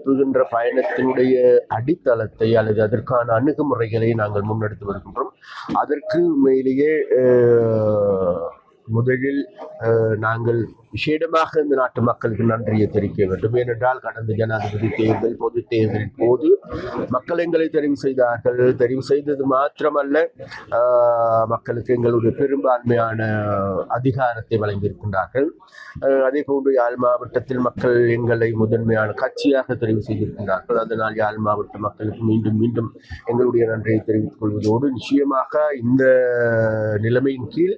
எழுப்புகின்ற பயணத்தினுடைய அடித்தளத்தை அல்லது அதற்கான அணுகுமுறைகளை நாங்கள் முன்னெடுத்து வருகின்றோம். அதற்கு உண்மையிலேயே முதலில் நாங்கள் விசேடமாக இந்த நாட்டு மக்களுக்கு நன்றியை தெரிவிக்க வேண்டும். ஏனென்றால் கடந்த ஜனாதிபதி தேர்தல், பொது தேர்தலின் போது மக்கள் எங்களை தெரிவு செய்தார்கள். தெரிவு செய்தது மாத்திரமல்ல, மக்களுக்கு எங்களுடைய பெரும்பான்மையான அதிகாரத்தை வழங்கியிருக்கின்றார்கள். அதே போன்று யாழ் மாவட்டத்தில் மக்கள் எங்களை முதன்மையான கட்சியாக தெரிவு செய்திருக்கின்றார்கள். அதனால் யாழ் மாவட்ட மக்களுக்கு மீண்டும் மீண்டும் எங்களுடைய நன்றியை தெரிவித்துக் கொள்வதோடு, நிச்சயமாக இந்த நிலைமையின் கீழ்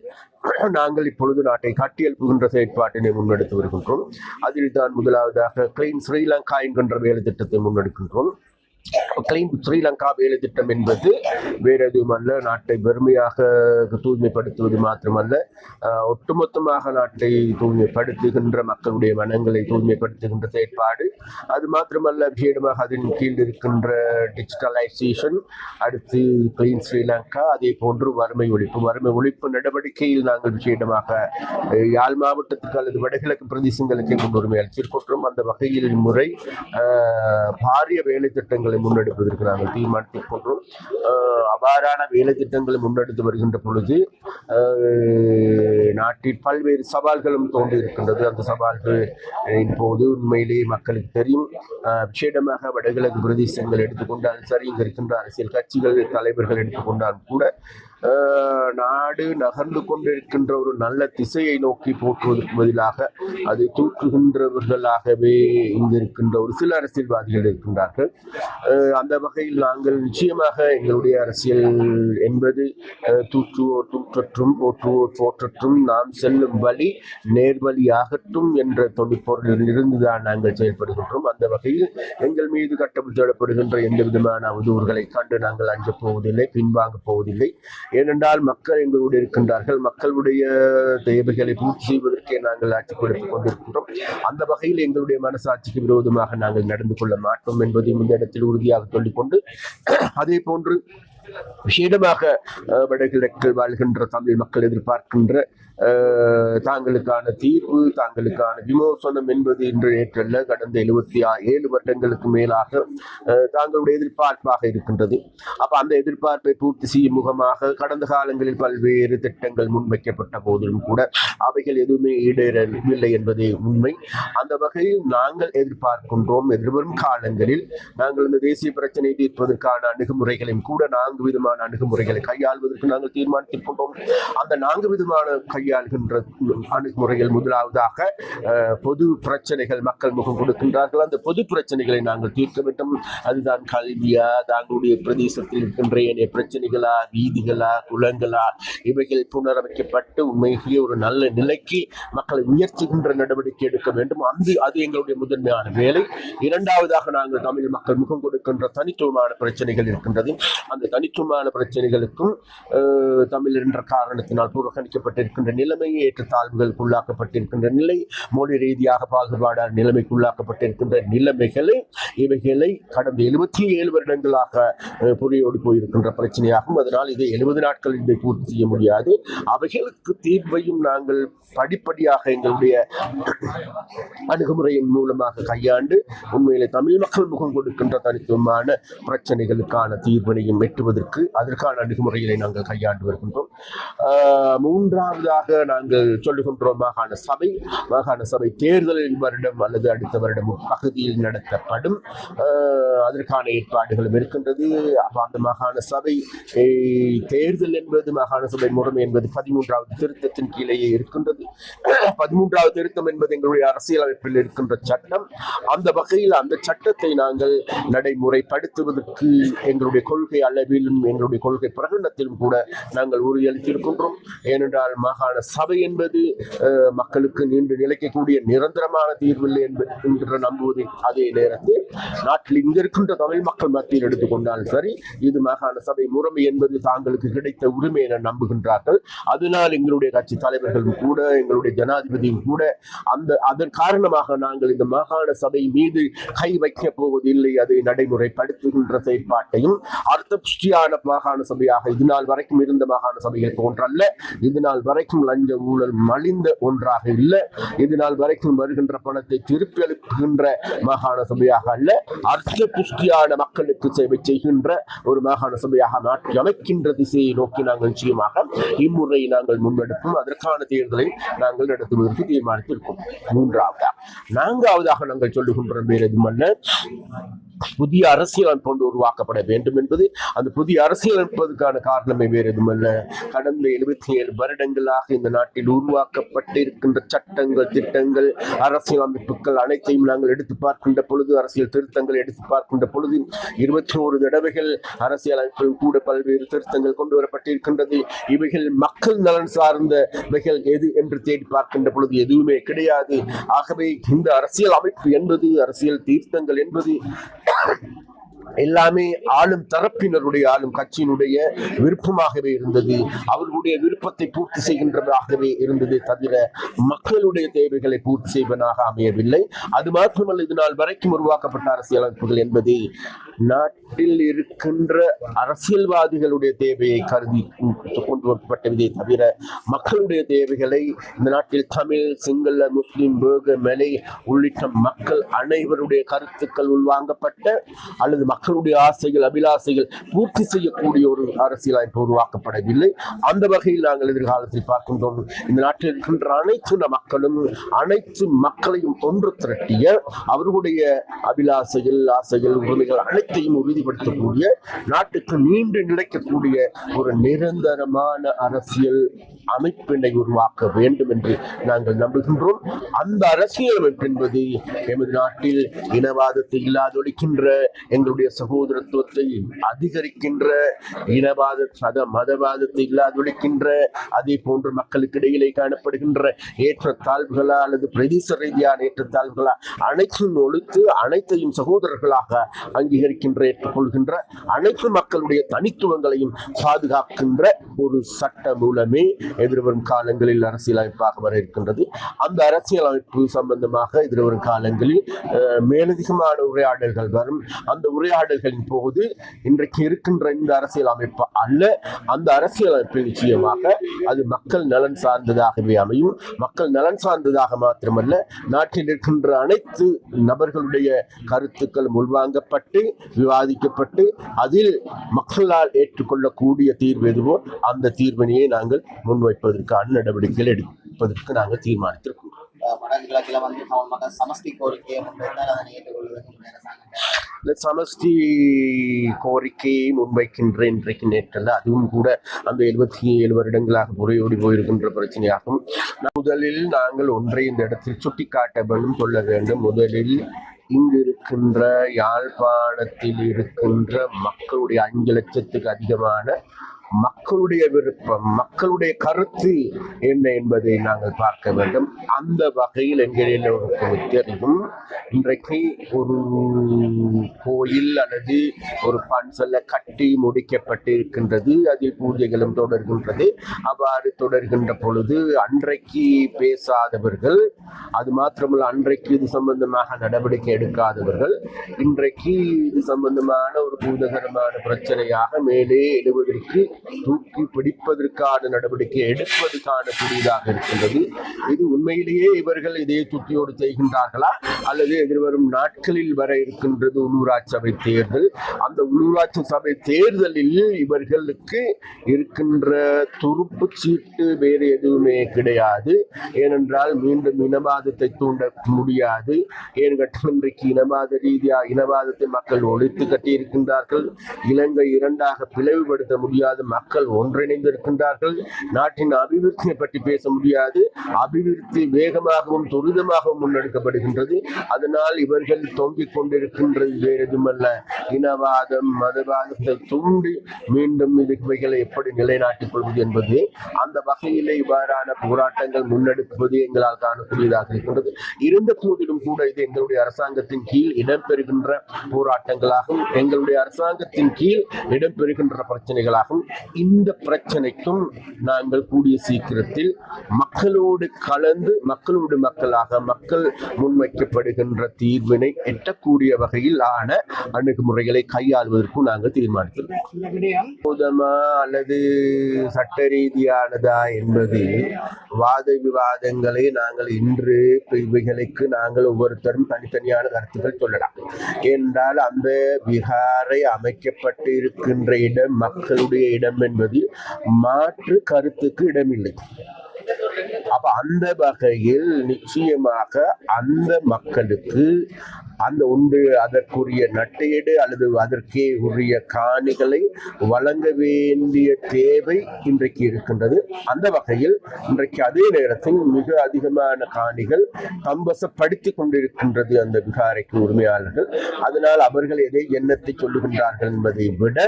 நாங்கள் இப்பொழுது நாட்டை கட்டியெழுப்புகின்ற செயற்பாட்டினை முன்னெடுத்து வருகின்றோம். அதில் தான் முதலாவதாக கிளீன் ஸ்ரீலங்கா என்கின்ற வேலை திட்டத்தை முன்னெடுக்கின்றோம். கிளீன் ஸ்ரீலங்கா வேலை திட்டம் என்பது வேற எதுவுமல்ல, நாட்டை வெறுமையாக தூய்மைப்படுத்துவது மாத்திரமல்ல, ஒட்டுமொத்தமாக நாட்டை தூய்மைப்படுத்துகின்ற, மக்களுடைய மனங்களை தூய்மைப்படுத்துகின்ற செயற்பாடு. அது மாத்திரமல்ல, விசேடமாக அதன் கீழ் இருக்கின்ற டிஜிட்டலைசேஷன், அடுத்து கிளீன் ஸ்ரீலங்கா, அதே போன்று வறுமை ஒழிப்பு நடவடிக்கையில் நாங்கள் விசேடமாக யாழ் மாவட்டத்துக்கு அல்லது வடகிழக்கு பிரதேசங்களுக்கு முன்னுரிமை அளித்திருக்கின்றோம். அந்த வகையில் முறை பாரிய வேலை திட்டங்களை முன்னெடுப்பதற்கு நாங்கள் தீர்மானித்துக் கொண்டோம். அவ்வாறான வேலை திட்டங்களை முன்னெடுத்து வருகின்ற பொழுது நாட்டில் பல்வேறு சவால்களும் தோன்றியிருக்கின்றது. அந்த சவால்கள் இப்போது உண்மையிலேயே மக்களுக்கு தெரியும். விசேடமாக வடகிழக்கு பிரதேசங்கள் எடுத்துக்கொண்டாலும் சரி, இங்கு இருக்கின்ற அரசியல் கட்சிகள் தலைவர்கள் எடுத்துக்கொண்டாலும் கூட நாடு நகர்ந்து கொண்டிருக்கின்ற ஒரு நல்ல திசையை நோக்கி போற்றுவதற்கு பதிலாக அதை தூற்றுகின்றவர்களாகவே இங்கு இருக்கின்ற ஒரு சில அரசியல்வாதிகள் இருக்கின்றார்கள். அந்த வகையில் நாங்கள் நிச்சயமாக எங்களுடைய அரசியல் என்பது தூற்றுவோர் தூற்றற்றும், போற்றுவோர் போற்றற்றும், நாம் செல்லும் வழி நேர்வழியாகட்டும் என்ற தொழிற்பொருளில் இருந்துதான் நாங்கள் செயல்படுகின்றோம். அந்த வகையில் எங்கள் மீது கட்டப்படுத்தப்படுகின்ற எந்த விதமான அவதூறுகளை கண்டு நாங்கள் அஞ்சப் போவதில்லை, பின்வாங்கப் போவதில்லை. ஏனென்றால் மக்கள் எங்களோடு இருக்கின்றார்கள். மக்களுடைய தேவைகளை பூர்த்தி செய்வதற்கே நாங்கள் ஆட்சி கொடுத்துக் கொண்டிருக்கின்றோம். அந்த வகையில் எங்களுடைய மனசாட்சிக்கு விரோதமாக நாங்கள் நடந்து கொள்ள மாட்டோம் என்பதையும் இந்த இடத்தில் உறுதியாக சொல்லிக்கொண்டு, அதே போன்று விசேடமாக வடகிழக்கில் வாழ்கின்ற தமிழ் மக்கள் எதிர்பார்க்கின்ற தாங்களுக்கான தீர்வு, தாங்களுக்கான விமோசனம் என்பது இன்று நேற்றல்ல, கடந்த 77 வருடங்களுக்கு மேலாக தாங்களுடைய எதிர்பார்ப்பாக இருக்கின்றது. அப்ப அந்த எதிர்பார்ப்பை பூர்த்தி செய்யும் முகமாக கடந்த காலங்களில் பல்வேறு திட்டங்கள் முன்வைக்கப்பட்ட போதிலும் கூட அவைகள் எதுவுமே ஈடேறவில்லை என்பதே உண்மை. அந்த வகையில் நாங்கள் எதிர்பார்க்கின்றோம், எதிர்வரும் காலங்களில் நாங்கள் இந்த தேசிய பிரச்சனையை தீர்ப்பதற்கான அணுகுமுறைகளையும் கூட 4 விதமான அணுகுமுறைகளை கையாள்வதற்கு நாங்கள் தீர்மானித்திருக்கின்றோம். அந்த 4 விதமான கையாள்கின்ற அணுகுமுறைகள், முதலாவதாக பொது பிரச்சனைகள் மக்கள் முகம் கொடுக்கின்றார்கள். அந்த பொது பிரச்சனைகளை நாங்கள் தீர்க்க வேண்டும். அதுதான் கல்வியா, தங்களுடைய பிரதேசத்தில் இருக்கின்ற ஏனைய பிரச்சனைகளா, வீதிகளா, குளங்களா, இவைகள் புனரமைக்கப்பட்டு உண்மையிலேயே ஒரு நல்ல நிலைக்கு மக்களை உயர்த்துகின்ற நடவடிக்கை எடுக்க வேண்டும். அது எங்களுடைய முதன்மையான வேலை. இரண்டாவதாக நாங்கள் தமிழ் மக்கள் முகம் கொடுக்கின்ற தனித்துவமான பிரச்சனைகள் இருக்கின்றது. அந்த தனித்துவமான பிரச்சனைகளுக்கும் தமிழ் என்ற காரணத்தினால் புறக்கணிக்கப்பட்டிருக்கின்ற நிலைமை, ஏற்றத்தாழ்வுகளுக்கு உள்ளாக்கப்பட்டிருக்கின்ற நிலை, மொழி ரீதியாக பாகுபாடான நிலைமைக்கு நிலைமைகளை, இவைகளை கடந்த 77 வருடங்களாக புரியோடு போயிருக்கின்ற பிரச்சனையாகும். அதனால் இதை 70 நாட்களில் இதை பூர்த்தி செய்ய முடியாது. அவைகளுக்கு தீர்வையும் நாங்கள் படிப்படியாக எங்களுடைய அணுகுமுறையின் மூலமாக கையாண்டு உண்மையிலே தமிழ் மக்கள் முகம் கொடுக்கின்ற தனித்துவமான பிரச்சனைகளுக்கான தீர்வினையும் எட்டுவதற்கு அதற்கான அணுகுமுறைகளை நாங்கள் கையாண்டு வருகின்றோம். மூன்றாவதாக நாங்கள் சொல்லுகின்றோம், மாகாண சபை தேர்தலில் வருடம் அல்லது அடுத்த வருடம் பகுதியில் நடத்தப்படும். அதற்கான ஏற்பாடுகளும் இருக்கின்றது. அந்த மாகாண சபை தேர்தல் என்பது, மாகாண சபை முறைமை என்பது 13வது திருத்தத்தின் கீழேயே இருக்கின்றது. 13வது திருத்தம் என்பது எங்களுடைய அரசியலமைப்பில் இருக்கின்ற சட்டம். அந்த வகையில் அந்த சட்டத்தை நாங்கள் நடைமுறைப்படுத்துவதற்கு எங்களுடைய கொள்கை அளவிலும் எங்களுடைய கொள்கை பிரகடனத்திலும் கூட நாங்கள் உறுதியளித்திருக்கின்றோம். ஏனென்றால் மாகாண சபை என்பது மக்களுக்கு நீண்டு நிலைக்கக்கூடிய நிரந்தரமான தீர்வில்லை என்கிற நம்புவதில் அதே நேரத்தில் நாட்டில் இங்க இருக்கின்ற தமிழ் மக்கள் மத்தியில் எடுத்துக்கொண்டாலும் சரி, இது மாகாண சபை முறைமை என்பது தாங்களுக்கு கிடைத்த உரிமை என நம்புகின்றார்கள். அதனால் எங்களுடைய கட்சி தலைவர்களும் கூட, எங்களுடைய ஜனாதிபதியும் கூட அதன் காரணமாக நாங்கள் இந்த மாகாண சபை மீது கை வைக்கப் போவதில்லை. அதை நடைமுறைப்படுத்துகின்ற செயற்பாட்டையும் அர்த்த புஷ்டியாக புஷ்டியான மாகாண சபையாக இது நாள் வரைக்கும் இருந்த மாகாண சபைகள் போன்றல்ல. இது நாள் வரைக்கும் லஞ்ச ஊழல் மலிந்த ஒன்றாக இல்லை. இது நாள் வரைக்கும் வருகின்ற பணத்தை திருப்பி அளிக்கின்ற மாகாண சபையாக அல்ல, அர்த்த புஷ்டியான மக்களுக்கு சேவை செய்கின்ற ஒரு மாகாண சபையாக மாற்றி அமைக்கின்ற திசையை நோக்கி நாங்கள் நிச்சயமாக இம்முறை நாங்கள் முன்னெடுப்போம். அதற்கான தேர்தலை நாங்கள் நடத்துவதற்கு தீர்மானித்திருக்கோம். நான்காவதாக நாங்கள் சொல்லுகின்ற வேறு எதுமல்ல, புதிய அரசியலமைப்பு ஒன்று உருவாக்கப்பட வேண்டும் என்பது. அந்த புதிய அரசியலமைப்பதற்கான காரணமே வேறு எதுமல்ல, கடந்த 77 வருடங்களாக இந்த நாட்டில் உருவாக்கப்பட்டிருக்கின்ற சட்டங்கள், திட்டங்கள், அரசியலமைப்புகள் அனைத்தையும் நாங்கள் எடுத்து பார்க்கின்ற பொழுது, அரசியல் திருத்தங்கள் எடுத்து பார்க்கின்ற பொழுது 21 தடவைகள் அரசியலமைப்பில் கூட பல்வேறு திருத்தங்கள் கொண்டு வரப்பட்டிருக்கின்றது. இவைகள் மக்கள் நலன் சார்ந்தவைகள் எது என்று தேடி பார்க்கின்ற பொழுது எதுவுமே கிடையாது. ஆகவே இந்த அரசியல் அமைப்பு என்பது, அரசியல் தீர்த்தங்கள் என்பது எல்லாமே ஆளும் தரப்பினருடைய, ஆளும் கட்சியினுடைய விருப்பமாகவே இருந்தது. அவர்களுடைய விருப்பத்தை பூர்த்தி செய்கின்றதாகவே இருந்தது தவிர மக்களுடைய தேவைகளை பூர்த்தி செய்வதாக அமையவில்லை. அது மாத்திரமல்ல, இது நாள் வரைக்கும் உருவாக்கப்பட்ட அரசியலமைப்புகள் என்பது நாட்டில் இருக்கின்ற அரசியல்வாதிகளுடைய தேவையை கருதி கொண்டு வரப்பட்டதே தவிர மக்களுடைய தேவைகளை, இந்த நாட்டில் தமிழ், சிங்கள, முஸ்லிம், பேக, மலை உள்ளிட்ட மக்கள் அனைவருடைய கருத்துக்கள் உள்வாங்கப்பட்ட அல்லது மக்களுடைய ஆசைகள், அபிலாசைகள் பூர்த்தி செய்யக்கூடிய ஒரு அரசியலமைப்பு உருவாக்கப்படவில்லை. அந்த வகையில் நாங்கள் எதிர்காலத்தில் பார்க்கின்றோம், இந்த நாட்டில் இருக்கின்ற அனைத்து மக்களும், அனைத்து மக்களையும் ஒன்று திரட்டிய அவர்களுடைய அபிலாசைகள், ஆசைகள், உரிமைகள் அனைத்தையும் உறுதிப்படுத்தக்கூடிய, நாட்டுக்கு நீண்டு நிலைக்கக்கூடிய ஒரு நிரந்தரமான அரசியல் அமைப்பினை உருவாக்க வேண்டும் என்று நாங்கள் நம்புகின்றோம். அந்த அரசியல் அமைப்பு என்பது எமது நாட்டில் இனவாதத்தை இல்லாதொழிக்கின்ற, எங்களுடைய சகோதரத்துவத்தை அதிகரிக்கின்ற, மதவாதத்தை இல்லாதொழிக்கின்ற, அதே போன்று மக்களுக்கு இடையிலே காணப்படுகின்ற ஏற்றத்தாழ்வுகளா அல்லது பிரதேச ரீதியான ஏற்றத்தாழ்வுகளா அனைத்தையும் ஒழித்து அனைத்தையும் சகோதரர்களாக அங்கீகரிக்கின்ற, ஏற்றுக்கொள்கின்ற, அனைத்து மக்களுடைய தனித்துவங்களையும் பாதுகாக்கின்ற ஒரு சட்ட மூலமே எதிர்வரும் காலங்களில் அரசியலமைப்பாக வர இருக்கின்றது. அந்த அரசியலமைப்பு சம்பந்தமாக எதிர்வரும் காலங்களில் மேலதிகமான உரையாடல்கள் வரும். அந்த உரையாடல்களின் போது இன்றைக்கு இருக்கின்ற இந்த அரசியல் அமைப்பு அல்ல, அந்த அரசியல் அமைப்பு நிச்சயமாக அது மக்கள் நலன் சார்ந்ததாகவே அமையும். மக்கள் நலன் சார்ந்ததாக மாத்திரமல்ல, நாட்டில் இருக்கின்ற அனைத்து நபர்களுடைய கருத்துக்கள் உள்வாங்கப்பட்டு விவாதிக்கப்பட்டு அதில் மக்களால் ஏற்றுக்கொள்ளக்கூடிய தீர்வு எதுவோ அந்த தீர்வினையை நாங்கள் முன்வைப்பதற்கான நடவடிக்கைகள் எடுப்பதற்கு நாங்கள் தீர்மானித்திருக்கிறோம். வடகிழக்கில் வந்து மக்கள் சமஷ்டி கோரிக்கையை முன்வைத்தால் அதனை ஏற்றுக்கொள்வதற்கு சமஷ்டி கோரிக்கையை முன்வைக்கின்ற இன்றைக்கு நேற்றல்ல, அதுவும் கூட அந்த 77 வருடங்களாக முறையோடி போயிருக்கின்ற பிரச்சனையாகும். முதலில் நாங்கள் ஒன்றை இந்த இடத்தில் சுட்டிக்காட்ட வேண்டும், சொல்ல வேண்டும். முதலில் இங்கு இருக்கின்ற யாழ்ப்பாணத்தில் இருக்கின்ற மக்களுடைய 5 லட்சத்துக்கு அதிகமான மக்களுடைய விருப்பம், மக்களுடைய கருத்து என்ன என்பதை நாங்கள் பார்க்க வேண்டும். அந்த வகையில் எங்களுக்கு தெரியும், இன்றைக்கு ஒரு கோயில் அல்லது ஒரு பன்சல்ல கட்டி முடிக்கப்பட்டிருக்கின்றது, அதில் பூஜைகளும் தொடர்கின்றது. அவ்வாறு தொடர்கின்ற பொழுது அன்றைக்கு பேசாதவர்கள், அது மாத்திரமல்ல அன்றைக்கு இது சம்பந்தமாக நடவடிக்கை எடுக்காதவர்கள், இன்றைக்கு இது சம்பந்தமான ஒரு பூதகரமான பிரச்சனையாக மேலே எழுவதற்கு, தூக்கி பிடிப்பதற்கான நடவடிக்கை எடுப்பதற்கான புதிதாக இருக்கின்றது. இது உண்மையிலேயே இவர்கள் இதே துட்டியோடு செய்கின்றார்களா அல்லது எதிர்வரும் நாட்களில் வர இருக்கின்றது உள்ளூராட்சி சபை தேர்தல். அந்த உள்ளூராட்சி சபை தேர்தலில் இவர்களுக்கு இருக்கின்ற துருப்பு சீட்டு வேறு எதுவுமே கிடையாது. ஏனென்றால் மீண்டும் இனவாதத்தை தூண்ட முடியாது. இன்றைக்கு இனவாத ரீதியாக இனவாதத்தை மக்கள் ஒழித்து கட்டியிருக்கின்றார்கள். இலங்கை 2ஆக பிளவுபடுத்த முடியாத மக்கள் ஒன்றிணைந்திருக்கின்றார்கள். நாட்டின் அபிவிருத்தியை பற்றி பேச முடியாது. அபிவிருத்தி வேகமாகவும் துரிதமாகவும் முன்னெடுக்கப்படுகின்றது. அதனால் இவர்கள் தொங்கிக் கொண்டிருக்கின்றது வேறு எதுமல்ல, இனவாதம், மதவாதத்தை தூண்டி மீண்டும் இவைகளை எப்படி நிலைநாட்டிக் கொள்வது என்பது. அந்த வகையிலே இவ்வாறான போராட்டங்கள் முன்னெடுப்பது எங்களால் காணக்கூடியதாக இருக்கின்றது. இருந்த போதிலும் கூட இது எங்களுடைய அரசாங்கத்தின் கீழ் இடம்பெறுகின்ற போராட்டங்களாகும், எங்களுடைய அரசாங்கத்தின் கீழ் இடம்பெறுகின்ற பிரச்சனைகளாகும். இந்த பிரச்சனைக்கும் நாங்கள் கூடிய சீக்கிரத்தில் மக்களோடு கலந்து மக்களோடு மக்களாக மக்கள் முன்வைக்கப்படுகின்ற தீர்வினை எட்டக்கூடிய வகையில் ஆன அணுகுமுறைகளை கையாள்வதற்கும் நாங்கள் தீர்மானித்தோம். போதமா அல்லது சட்ட ரீதியானதா என்பது வாத விவாதங்களை நாங்கள் இன்று இவைகளுக்கு நாங்கள் ஒவ்வொருத்தரும் தனித்தனியான கருத்துக்கள் சொல்லலாம். என்றால் அந்த விகாரை அமைக்கப்பட்டு இருக்கின்ற இடம் மக்களுடைய இடம் என்பது மாற்று கருத்துக்கு இடமில்லை. அப்ப அந்த வகையில் நிச்சயமாக அந்த மக்களுக்கு அந்த ஒன்று அதற்குரிய நட்டையீடு அல்லது அதற்கே உரிய காணிகளை வழங்க வேண்டிய தேவை இன்றைக்கு இருக்கின்றது. அந்த வகையில் இன்றைக்கு அதே நேரத்தில் மிக அதிகமான காணிகள் தம்பசப்படுத்தி கொண்டிருக்கின்றது அந்த விகாரைக்கு உரிமையாளர்கள். அதனால் அவர்கள் எதை எண்ணத்தை சொல்லுகின்றார்கள் என்பதை விட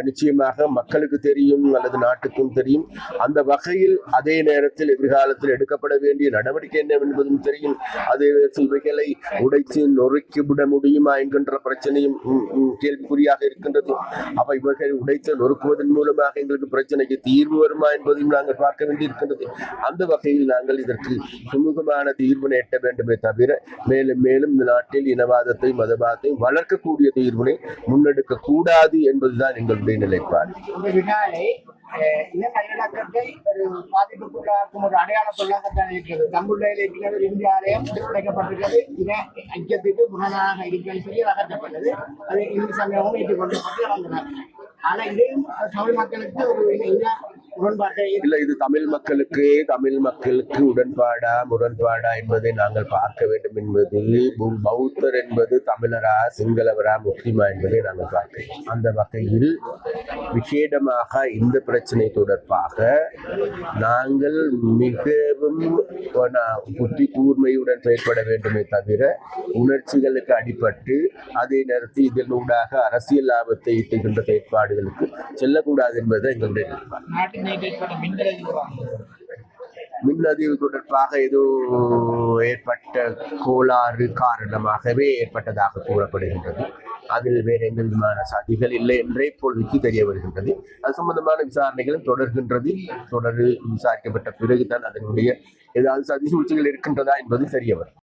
நிச்சயமாக மக்களுக்கு தெரியும் அல்லது நாட்டுக்கும் தெரியும். அந்த வகையில் அதே நேரத்தில் எதிர்காலத்தில் எடுக்கப்பட வேண்டிய நடவடிக்கை என்ன என்பதும் தெரியும். அதே இவைகளை உடைத்து நொறுக்கிவிட முடியுமா என்கின்ற பிரச்சனையும் கேள்விக்குறியாக இருக்கின்றது. அப்ப இவர்கள் உடைத்து நொறுக்குவதன் மூலமாக எங்களுக்கு பிரச்சனைக்கு தீர்வு வருமா என்பதையும் நாங்கள் பார்க்க வேண்டியிருக்கின்றது. அந்த வகையில் நாங்கள் இதற்கு சுமூகமான தீர்வினை எட்ட வேண்டுமே தவிர மேலும் மேலும் இந்த நாட்டில் இனவாதத்தை மதவாதத்தை வளர்க்கக்கூடிய தீர்வினை முன்னெடுக்க கூடாது என்பதுதான் எங்களுடைய நிலைப்பாடு. பாதிப்புக்குள்ளாக்கும் ஒரு அடையாள சொல்லாகத்தான் இருக்கிறது. தமிழில் இருக்கிறது இந்தியாலயம் உடைக்கப்பட்டிருக்கிறது. இன ஐக்கியத்துக்கு புறநாக இருக்கிறது சொல்லி அகற்றப்பட்டது. அது இந்து சமயமும் ஏற்றுக்கொள்ளப்பட்டு வந்தனர். ஆனா இதையும் தமிழ் மக்களுக்கு ஒரு உடன்பாட்டை இல்லை. இது தமிழ் மக்களுக்கு உடன்பாடா முரண்பாடா என்பதை நாங்கள் பார்க்க வேண்டும். என்பது பௌத்தர் என்பது தமிழரா சிங்களவரா முஸ்லிமா என்பதை நாங்கள் பார்க்கிறோம். அந்த வகையில் விசேடமாக இந்த பிரச்சனை தொடர்பாக நாங்கள் மிகவும் புத்தி கூர்மையுடன் செயல்பட வேண்டுமே தவிர உணர்ச்சிகளுக்கு அடிபட்டு அதே நேரத்தில் இதனூடாக அரசியல் லாபத்தை ஈட்டுகின்ற செயற்பாடுகளுக்கு செல்லக்கூடாது என்பது எங்களுடைய நிலைப்பாடு. மின்னதிவு தொடர்பாக ஏதோ ஏற்பட்ட கோளாறு காரணமாகவே ஏற்பட்டதாக கூறப்படுகின்றது. அதில் வேறு எந்த விதமான சதிகள் இல்லை என்றே இப்பொழுதுக்கு தெரிய வருகின்றது. அது சம்பந்தமான விசாரணைகளும் தொடர்கின்றது. விசாரிக்கப்பட்ட பிறகுதான் அதனுடைய ஏதாவது சதி சூழ்ச்சிகள் இருக்கின்றதா என்பது தெரிய வரும்.